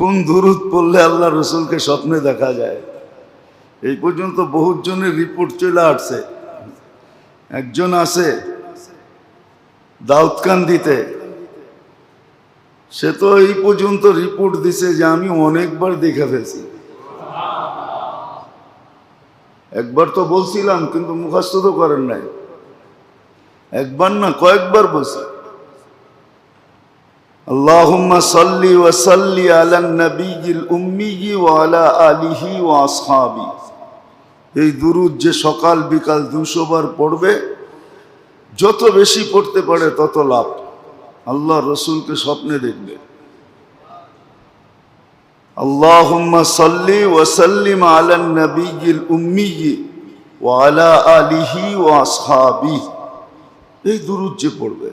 কোন দুরূদ পড়লে আল্লাহ রসুলকে স্বপ্নে দেখা যায়। এই পর্যন্ত বহুত জনের রিপোর্ট চলে আসছে। একজন আছে দাউদকান্দিতে, সে তো এই পর্যন্ত রিপোর্ট দিছে যে আমি অনেকবার দেখে ফেলছি। একবার তো বলছিলাম কিন্তু মুখস্থ তো করেন নাই। একবার না কয়েকবার বলছি, আল্লাহুম্মা সাল্লি ওয়া সাল্লি আলান নবিয়্যিল উম্মি ওয়া আলা আলিহি ওয়া আসহাবি। এই দুরূদ যে সকাল বিকাল 200 বার পড়বে, যত বেশি পড়তে পারে তত লাভ। আল্লাহ রসুলকে স্বপ্নে দেখবে। আল্লাহুম্মা সাল্লি ওয়া সাল্লিম আলান নবিয়্যিল উম্মি ওয়া আলা আলিহি ওয়া আসহাবি। এই দুরূদ যে পড়বে